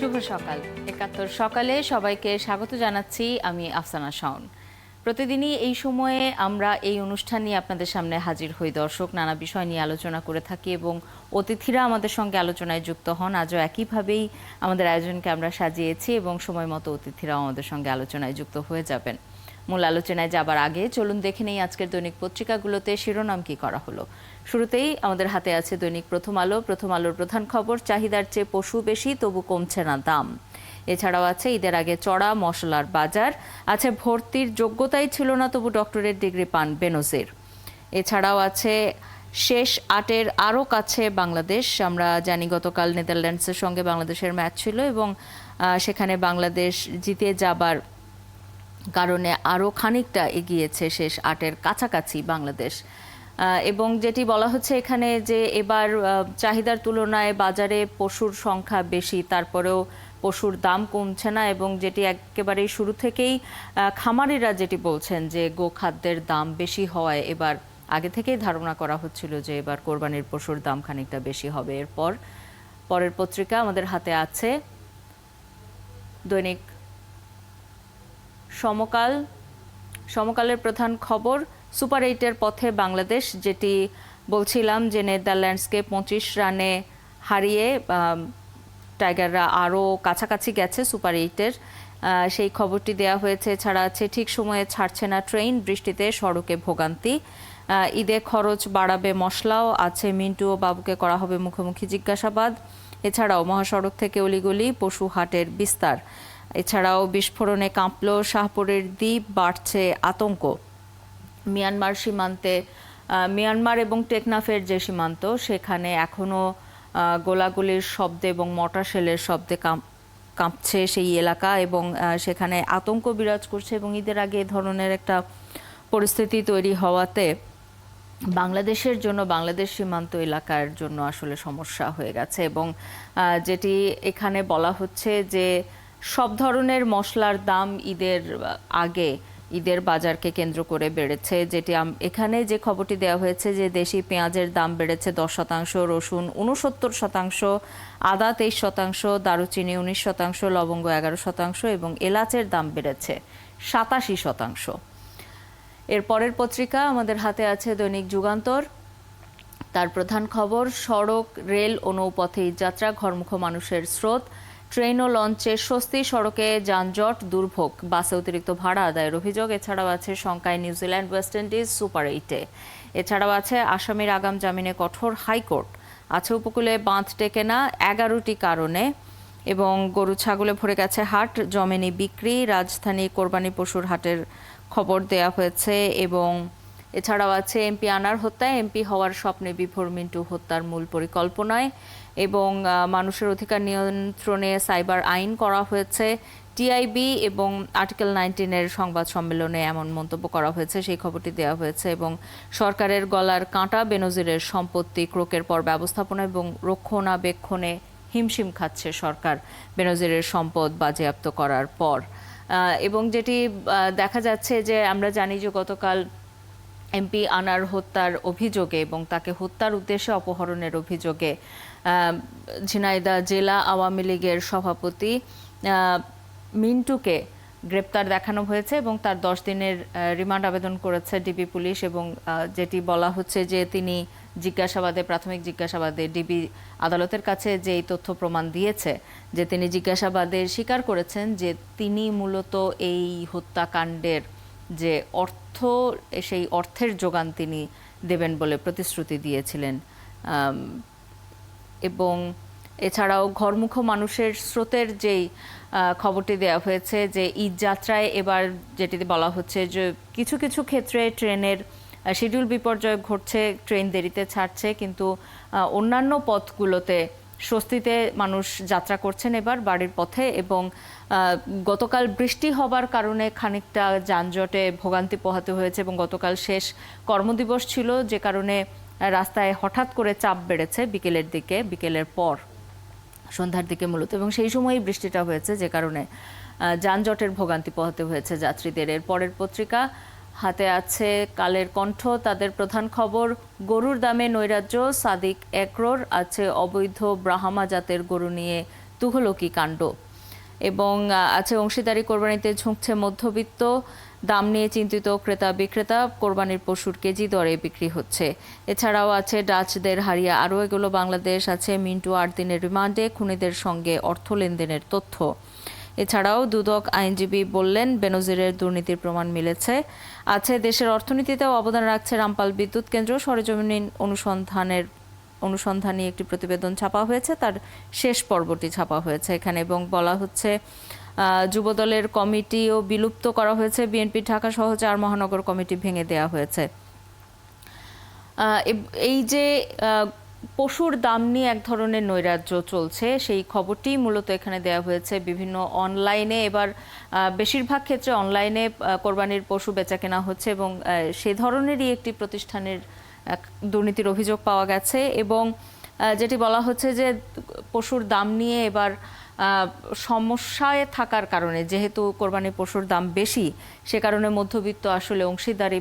শুভ সকাল। ৭১ সকালে সবাইকে স্বাগত জানাচ্ছি। আমি আফসানা শাওন। প্রতিদিনই এই সময়ে আমরা এই অনুষ্ঠান নিয়ে আপনাদের সামনে হাজির হই দর্শক, নানা বিষয় নিয়ে আলোচনা করে থাকি এবং অতিথিরা আমাদের সঙ্গে আলোচনায় যুক্ত হন। আজও একইভাবেই আমাদের আয়োজনকে আমরা সাজিয়েছি এবং সময় মতো অতিথিরাও আমাদের সঙ্গে আলোচনায় যুক্ত হয়ে যাবেন। মূল আলোচনায় যাবার আগে চলুন দেখে নেই আজকের দৈনিক পত্রিকাগুলোতে শিরোনাম কি করা হলো। শুরুতেই আমাদের হাতে আছে দৈনিক প্রথম আলো। প্রথম আলোর প্রধান খবর, চাহিদার চেয়ে পশু বেশি তবু কমছে না দাম। এছাড়াও আছে ঈদের আগে চড়া মশলার বাজার, আছে ভর্তির যোগ্যতাই ছিল না তবু ডক্টরেট ডিগ্রি পান বেনজির। এছাড়াও আছে শেষ আটের আরও কাছে বাংলাদেশ। আমরা জানি গতকাল নেদারল্যান্ডসের সঙ্গে বাংলাদেশের ম্যাচ ছিল এবং সেখানে বাংলাদেশ জিতে যাবার কারণে আরও খানিকটা এগিয়েছে শেষ আটের কাছাকাছি বাংলাদেশ। এবং যেটি বলা হচ্ছে এখানে যে এবার চাহিদার তুলনায় বাজারে পশুর সংখ্যা বেশি, তারপরেও পশুর দাম কমছে না এবং যেটি একেবারেই শুরু থেকেই খামারিরা যেটি বলছেন যে গোখাদ্যের দাম বেশি হওয়ায় এবার আগে থেকেই ধারণা করা হচ্ছিল যে এবার কোরবানির পশুর দাম খানিকটা বেশি হবে। এরপর পরের পত্রিকা আমাদের হাতে আছে দৈনিক সমকাল। সমকালের প্রধান খবর, সুপার 8-এর পথে বাংলাদেশ। যেটি বলছিলাম যে নেদারল্যান্ডসকে 25 রানে হারিয়ে টাইগাররা আরও কাছাকাছি গেছে সুপার 8-এর, সেই খবরটি দেয়া হয়েছে। ছাড়া আছে ঠিক সময়ে ছাড়ছে না ট্রেন, বৃষ্টিতে সড়কে ভোগান্তি। ঈদে খরচ বাড়াবে মশলাও, আছে মিন্টু ও বাবুকে করা হবে মুখোমুখি জিজ্ঞাসাবাদ। এছাড়াও মহাসড়ক থেকে অলিগলি পশু হাটের বিস্তার। এছাড়াও বিস্ফোরণে কাঁপল শাহপুরের দ্বীপ, বাড়ছে আতঙ্ক। মিয়ানমার সীমান্তে, মিয়ানমার এবং টেকনাফের যে সীমান্ত সেখানে এখনও গোলাগুলির শব্দে এবং মর্টার শেলের শব্দে কাঁপছে সেই এলাকা এবং সেখানে আতঙ্ক বিরাজ করছে এবং ঈদের আগে এ ধরনের একটা পরিস্থিতি তৈরি হওয়াতে বাংলাদেশের জন্য, বাংলাদেশ সীমান্ত এলাকার জন্য আসলে সমস্যা হয়ে গেছে। এবং যেটি এখানে বলা হচ্ছে যে সব ধরনের মশলার দাম ঈদের আগে, ঈদের বাজারকে কেন্দ্র করে বেড়েছে। যেটি এখানে যে খবরটি দেওয়া হয়েছে যে দেশি পেঁয়াজের দাম বেড়েছে 10%, রসুন 69%, আদা 23%, দারুচিনি 19%, লবঙ্গ 11% এবং এলাচের দাম বেড়েছে 87%। এর পরের পত্রিকা আমাদের হাতে আছে দৈনিক যুগান্তর। তার প্রধান খবর, সড়ক, রেল ও নৌপথে যাত্রা, ঘরমুখ মানুষের স্রোত। ট্রেন ও লঞ্চে স্বস্তি, সড়কে যানজট, দুর্ভোগ, বাসে অতিরিক্ত ভাড়া আদায়ের অভিযোগ। এছাড়াও আছে শঙ্কায় নিউজিল্যান্ড, ওয়েস্ট ইন্ডিজ সুপার 8-এ। এছাড়াও আছে আসামির আগাম জামিনে কঠোর হাইকোর্ট। আছে উপকূলে বাঁধ টেকে না 11টি কারণে এবং গরু ছাগলে ভরে গেছে হাট, জমেনি বিক্রি। রাজধানী কোরবানি পশুর হাটের খবর দেয়া হয়েছে। এবং এছাড়াও আছে এমপি আনার হত্যায় এমপি হওয়ার স্বপ্নে বিভোর মিন্টু হত্যার মূল পরিকল্পনায় এবং মানুষের অধিকার নিয়ন্ত্রণে সাইবার আইন করা হয়েছে। টিআইবি এবং আর্টিকেল 19-এর সংবাদ সম্মেলনে এমন মন্তব্য করা হয়েছে, সেই খবরটি দেওয়া হয়েছে। এবং সরকারের গলার কাঁটা, বেনজিরের সম্পত্তি ক্রোকের পর ব্যবস্থাপনা এবং রক্ষণাবেক্ষণে হিমশিম খাচ্ছে সরকার বেনজিরের সম্পদ বাজেয়াপ্ত করার পর। এবং যেটি দেখা যাচ্ছে যে আমরা জানি যে গতকাল এমপি আনার হত্যার অভিযোগে এবং তাকে হত্যার উদ্দেশ্যে অপহরণের অভিযোগে ঝিনাইদহ জেলা আওয়ামী লীগের সভাপতি মিন্টুকে গ্রেপ্তার দেখানো হয়েছে এবং তার 10 দিনের রিমান্ড আবেদন করেছে ডিবি পুলিশ। এবং যেটি বলা হচ্ছে যে তিনি জিজ্ঞাসাবাদে, প্রাথমিক জিজ্ঞাসাবাদে ডিবি আদালতের কাছে যে এই তথ্য প্রমাণ দিয়েছে যে তিনি জিজ্ঞাসাবাদে স্বীকার করেছেন যে তিনি মূলত এই হত্যাকাণ্ডের যে অর্থ, সেই অর্থের যোগান তিনি দেবেন বলে প্রতিশ্রুতি দিয়েছিলেন। এবং এছাড়াও ঘরমুখ মানুষের স্রোতের যেই খবরটি দেওয়া হয়েছে যে ঈদ যাত্রায় এবার যেটিতে বলা হচ্ছে যে কিছু কিছু ক্ষেত্রে ট্রেনের শিডিউল বিপর্যয় ঘটছে, ট্রেন দেরিতে ছাড়ছে, কিন্তু অন্যান্য পথগুলোতে স্বস্তিতে মানুষ যাত্রা করছেন এবার বাড়ির পথে। এবং গতকাল বৃষ্টি হবার কারণে খানিকটা যানজটে ভোগান্তি পোহাতে হয়েছে এবং গতকাল শেষ কর্মদিবস ছিল, যে কারণে রাস্তায় হঠাৎ করে চাপ বেড়েছে বিকেলের দিকে, বিকেলের পর সন্ধ্যার দিকে মূলত, এবং সেই সময়ই বৃষ্টিটা হয়েছে, যে কারণে যানজটের ভোগান্তি পোহাতে হয়েছে যাত্রীদের। এর পরের পত্রিকা হাতে আছে কালের কণ্ঠ। তাদের প্রধান খবর, গরুর দামে নৈরাজ্য, সাদিক একরোর। আছে অবৈধ ব্রাহ্মা জাতের গরু নিয়ে তুঘলকি কাণ্ড। এবং আছে অংশীদারি কোরবানিতে ঝুঁকছে মধ্যবিত্ত, দাম নিয়ে চিন্তিত ক্রেতা বিক্রেতা, কোরবানির পশুর কেজি দরে বিক্রি হচ্ছে। এছাড়াও আছে ডাচদের হারিয়ে আরও এগুলো বাংলাদেশ, আছে মিন্টু 8 দিনের রিমান্ডে, খুনিদের সঙ্গে অর্থ লেনদেনের তথ্য। এছাড়াও দুদক আইনজীবী বললেন বেনজিরের দুর্নীতির প্রমাণ মিলেছে। আছে দেশের অর্থনীতিতেও অবদান রাখছে রামপাল বিদ্যুৎ কেন্দ্র, সরেজমিন অনুসন্ধানী একটি প্রতিবেদন ছাপা হয়েছে, তার শেষ পর্বটি ছাপা হয়েছে এখানে, এবং বলা হচ্ছে যুবদলের কমিটিও বিলুপ্ত করা হয়েছে, বিএনপি ঢাকা সহ 4 মহানগর কমিটি ভেঙে দেওয়া হয়েছে। এই যে পশুর দাম নিয়ে এক ধরনের নৈরাজ্য চলছে, সেই খবরটি মূলত এখানে দেওয়া হয়েছে। বিভিন্ন অনলাইনে এবার বেশিরভাগ ক্ষেত্রে অনলাইনে কোরবানির পশু বেচা কেনা হচ্ছে, এবং সে ধরনেরই একটি প্রতিষ্ঠানের দুর্নীতির অভিযোগ পাওয়া গেছে। এবং যেটি বলা হচ্ছে যে পশুর দাম নিয়ে এবার সমস্যায় থাকার কারণে, যেহেতু কোরবানির পশুর দাম বেশি, সে কারণে মধ্যবিত্ত আসলে অংশীদারি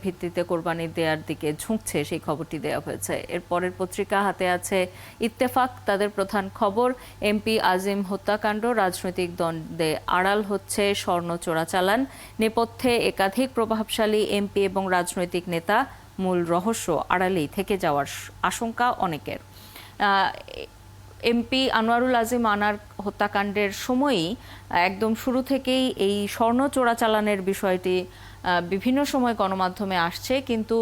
ভিত্তিতে কোরবানি দেওয়ার দিকে ঝুঁকছে, সেই খবরটি দেওয়া হয়েছে। এর পরের পত্রিকা হাতে আছে ইত্তেফাক, তাদের প্রধান খবর এমপি আজিম হত্যাকাণ্ড, রাজনৈতিক দ্বন্দ্বে আড়াল হচ্ছে স্বর্ণ চোরাচালান, নেপথ্যে একাধিক প্রভাবশালী এমপি এবং রাজনৈতিক নেতা, মূল রহস্য আড়ালেই থেকে যাওয়ার আশঙ্কা অনেকের। এমপি আনোয়ারুল আজিম আনার হত্যাকাণ্ডের সময়ই একদম শুরু থেকেই এই স্বর্ণ চোরাচালানের বিষয়টি বিভিন্ন সময় গণমাধ্যমে আসছে, কিন্তু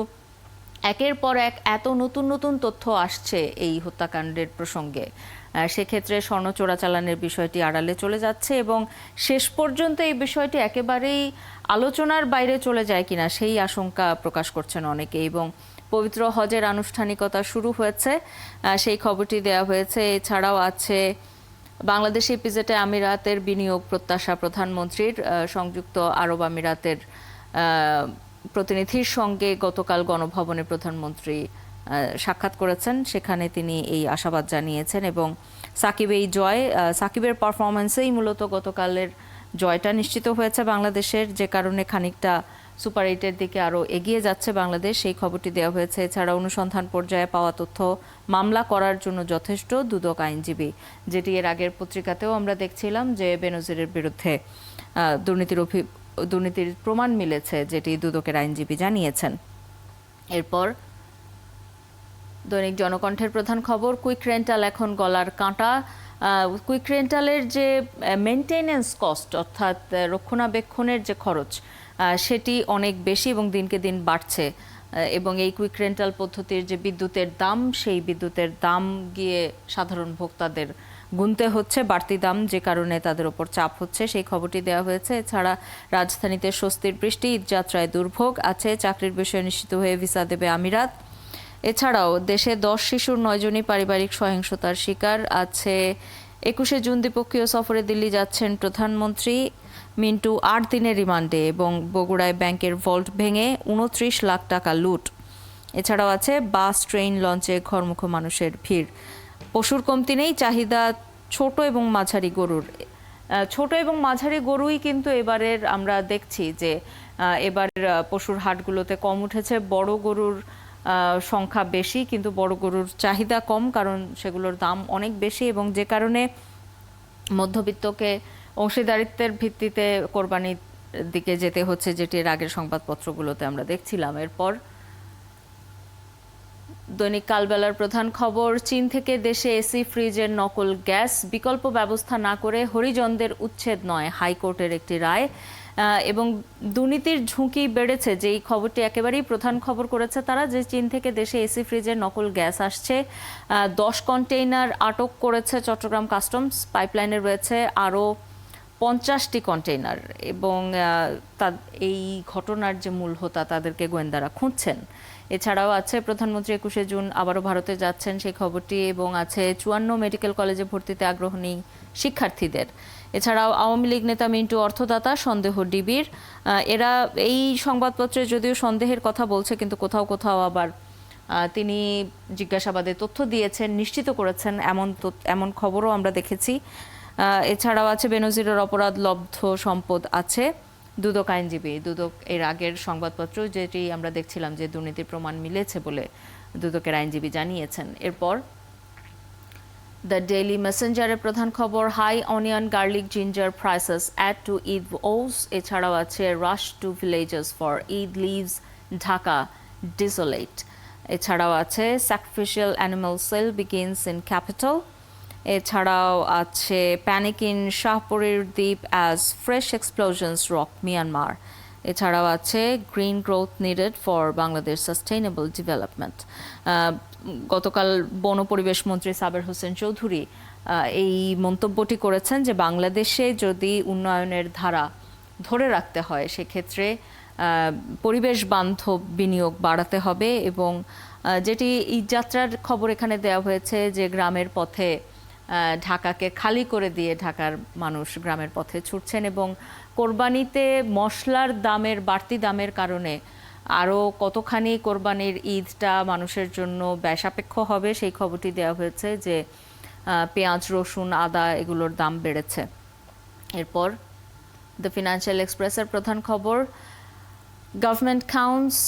একের পর এক এত নতুন নতুন তথ্য আসছে এই হত্যাকাণ্ডের প্রসঙ্গে, সেক্ষেত্রে স্বর্ণ চোরাচালানের বিষয়টি আড়ালে চলে যাচ্ছে, এবং শেষ পর্যন্ত এই বিষয়টি একেবারেই আলোচনার বাইরে চলে যায় কিনা সেই আশঙ্কা প্রকাশ করছেন অনেকে। এবং পবিত্র হজের আনুষ্ঠানিকতা শুরু হয়েছে, সেই খবরটি দেওয়া হয়েছে। এছাড়াও আছে বাংলাদেশ ইপিজেডে আমিরাতের বিনিয়োগ প্রত্যাশা প্রধানমন্ত্রীর, সংযুক্ত আরব আমিরাতের প্রতিনিধির সঙ্গে গতকাল গণভবনে প্রধানমন্ত্রী সাক্ষাৎ করেছেন, সেখানে তিনি এই আশাবাদ জানিয়েছেন। এবং সাকিবের পারফরমেন্সেই মূলত গতকালের জয়টা নিশ্চিত হয়েছে বাংলাদেশের, যে কারণে খানিকটা সুপার 8-এর দিকে আরও এগিয়ে যাচ্ছে বাংলাদেশ, সেই খবরটি দেওয়া হয়েছে। এছাড়া অনুসন্ধান পর্যায়ে পাওয়া তথ্য মামলা করার জন্য যথেষ্ট, দুদক আইনজীবী, যেটি এর আগের পত্রিকাতেও আমরা দেখছিলাম যে বেনজিরের বিরুদ্ধে দুর্নীতির প্রমাণ মিলেছে, যেটি দুদকের আইনজীবী জানিয়েছেন। এরপর দৈনিক জনকণ্ঠের প্রধান খবর কুইক রেন্টাল এখন গলার কাঁটা। কুইক রেন্টালের যে মেনটেনেন্স কস্ট, অর্থাৎ রক্ষণাবেক্ষণের যে খরচ, সেটি অনেক বেশি এবং দিনকে দিন বাড়ছে। এবং এই কুইক রেন্টাল পদ্ধতির যে বিদ্যুতের দাম, সেই বিদ্যুতের দাম গিয়ে সাধারণ ভোক্তাদের গুনতে হচ্ছে বাড়তি দাম, যে কারণে তাদের ওপর চাপ হচ্ছে, সেই খবরটি দেওয়া হয়েছে। এছাড়া রাজধানীতে স্বস্তির বৃষ্টি, ঈদযাত্রায় দুর্ভোগ, আছে চাকরির বিষয়ে নিশ্চিত হয়ে ভিসা দেবে আমিরাত। এছাড়াও দেশে 10 শিশুর 9 জনই পারিবারিক সহিংসতার শিকার। আছে 21শে জুন দ্বিপক্ষীয় সফরে দিল্লি যাচ্ছেন প্রধানমন্ত্রী, মিন্টু 8 দিনের রিমান্ডে, এবং বগুড়ায় ব্যাংকের ভল্ট ভেঙে 29 লাখ টাকা লুট। এছাড়াও আছে বাস, ট্রেন, লঞ্চে ঘরমুখ মানুষের ভিড়। পশুর কমতি নেই, চাহিদা ছোট এবং মাঝারি গরুর। ছোট এবং মাঝারি গরুই কিন্তু এবারের আমরা দেখছি যে এবারের পশুর হাটগুলোতে কম উঠেছে। বড় গরুর সংখ্যা বেশি, কিন্তু বড় গরুর চাহিদা কম, কারণ সেগুলোর দাম অনেক বেশি, এবং যে কারণে মধ্যবিত্তকে অংশীদারিত্বের ভিত্তিতে কোরবানির দিকে যেতে হচ্ছে, যেটি এর আগের সংবাদপত্রগুলোতে আমরা দেখছিলাম। এরপর দৈনিক কালবেলার প্রধান খবর চীন থেকে দেশে এসি ফ্রিজের নকল গ্যাস, বিকল্প ব্যবস্থা না করে হরিজনদের উচ্ছেদ নয়, হাইকোর্টের একটি রায়। এবং দুর্নীতির ঝুঁকি বেড়েছে, যেই খবরটি একেবারেই প্রধান খবর করেছে তারা, যে চীন থেকে দেশে এসি ফ্রিজের নকল গ্যাস আসছে। 10 কন্টেইনার আটক করেছে চট্টগ্রাম কাস্টমস, পাইপলাইনে রয়েছে আরও 50টি কন্টেইনার, এবং এই ঘটনার যে মূল হোতা তাদেরকে গোয়েন্দারা খুঁজছেন। এছাড়াও আছে প্রধানমন্ত্রী 21শে জুন আবারও ভারতে যাচ্ছেন, সেই খবরটি, এবং আছে 54 মেডিকেল কলেজে ভর্তিতে আগ্রহ নেই শিক্ষার্থীদের। এছাড়াও আওয়ামী লীগ নেতা মিন্টু অর্থদাতা, সন্দেহ ডিবির। এরা এই সংবাদপত্রে যদিও সন্দেহের কথা বলছে, কিন্তু কোথাও কোথাও আবার তিনি জিজ্ঞাসাবাদে তথ্য দিয়েছেন, নিশ্চিত করেছেন, এমন খবরও আমরা দেখেছি। এছাড়াও আছে বেনজিরের অপরাধ লব্ধ সম্পদ আছে। দুদক আইনজীবী, দুদক এর আগের সংবাদপত্র যেটি আমরা দেখছিলাম যে দুর্নীতির প্রমাণ মিলেছে বলে দুদকের আইনজীবী জানিয়েছেন। এরপর দ্য ডেইলি মেসেঞ্জারের প্রধান খবর, high onion garlic ginger prices add to Eid woes. এছাড়াও আছে rush to villages for Eid leaves Dhaka desolate. এছাড়াও আছে sacrificial animal sale begins in capital. এছাড়াও আছে প্যানিক ইন শাহপুরের দ্বীপ as fresh explosions rock Myanmar. এছাড়াও আছে green growth needed for Bangladesh sustainable development. গতকাল বন পরিবেশ মন্ত্রী সাবের হোসেন চৌধুরী এই মন্তব্যটি করেছেন যে বাংলাদেশে যদি উন্নয়নের ধারা ধরে রাখতে হয় সেক্ষেত্রে পরিবেশ বান্ধব বিনিয়োগ বাড়াতে হবে। এবং যেটি ঈদযাত্রার খবর এখানে দেওয়া হয়েছে যে গ্রামের পথে ঢাকাকে খালি করে দিয়ে ঢাকার মানুষ গ্রামের পথে ছুটছেন এবং কোরবানিতে মশলার দামের বাড়তি দামের কারণে আরও কতখানি কোরবানির ঈদটা মানুষের জন্য ব্যয়সাপেক্ষ হবে সেই খবরটি দেওয়া হয়েছে যে পেঁয়াজ রসুন আদা এগুলোর দাম বেড়েছে। এরপর দ্য ফিনান্সিয়াল এক্সপ্রেসের প্রধান খবর, গভর্নমেন্ট কাউন্টস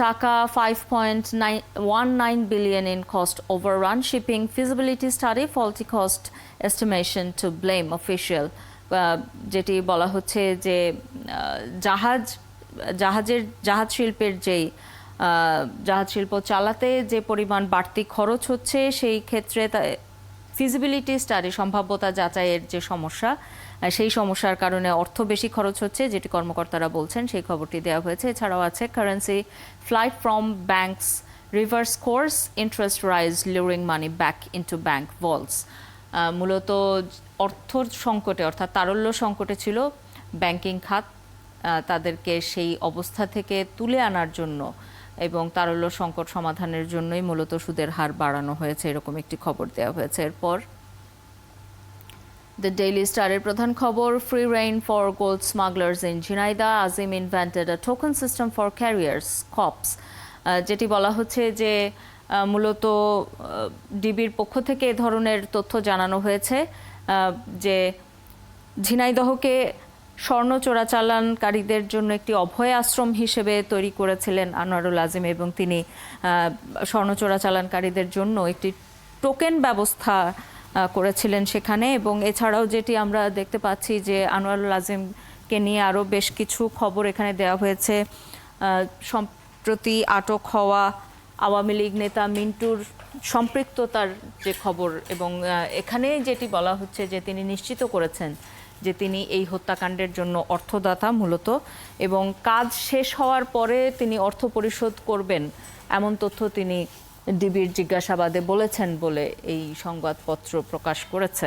টাকা 5.19 billion in cost overrun, shipping feasibility study, faulty cost estimation to blame official। যেটি বলা হচ্ছে যে জাহাজ শিল্পের যেই জাহাজ শিল্প চালাতে যে পরিমাণ বাড়তি খরচ হচ্ছে সেই ক্ষেত্রে ফিজিবিলিটি স্টাডি সম্ভাব্যতা যাচাইয়ের যে সমস্যা সেই সমস্যার কারণে অর্থ বেশি খরচ হচ্ছে যেটি কর্মকর্তারা বলছেন সেই খবরটি দেওয়া হয়েছে। এছাড়াও আছে currency flight from banks reverse course, interest rise luring money back into bank vaults. মূলত অর্থ সংকটে অর্থাৎ তারল্য সংকটে ছিল ব্যাংকিং খাত, তাদেরকে সেই অবস্থা থেকে তুলে আনার জন্য এবং তারল্য সংকট সমাধানের জন্যই মূলত সুদের হার বাড়ানো হয়েছে, এরকম একটি খবর দেওয়া হয়েছে। এরপর দ্য ডেইলি স্টারের প্রধান খবর, free reign for gold smugglers in Jhenaidah, Azim invented a token system for carriers cops. যেটি বলা হচ্ছে যে মূলত ডিবির পক্ষ থেকে এ ধরনের তথ্য জানানো হয়েছে যে ঝিনাইদহকে স্বর্ণ চোরাচালানকারীদের জন্য একটি অভয় আশ্রম হিসেবে তৈরি করেছিলেন আনোয়ারুল আজিম এবং তিনি স্বর্ণ চোরাচালানকারীদের জন্য একটি টোকেন ব্যবস্থা করেছিলেন সেখানে। এবং এছাড়াও যেটি আমরা দেখতে পাচ্ছি যে আনোয়ারুল আজিমকে নিয়ে আরও বেশ কিছু খবর এখানে দেওয়া হয়েছে। সম্প্রতি আটক হওয়া আওয়ামী লীগ নেতা মিন্টুর সম্পৃক্ততার যে খবর এবং এখানে যেটি বলা হচ্ছে যে তিনি নিশ্চিত করেছেন যে তিনি এই হত্যাকাণ্ডের জন্য অর্থদাতা মূলত এবং কাজ শেষ হওয়ার পরে তিনি অর্থ পরিশোধ করবেন এমন তথ্য তিনি ডিবির জিজ্ঞাসাবাদে বলেছেন বলে এই সংবাদপত্র প্রকাশ করেছে।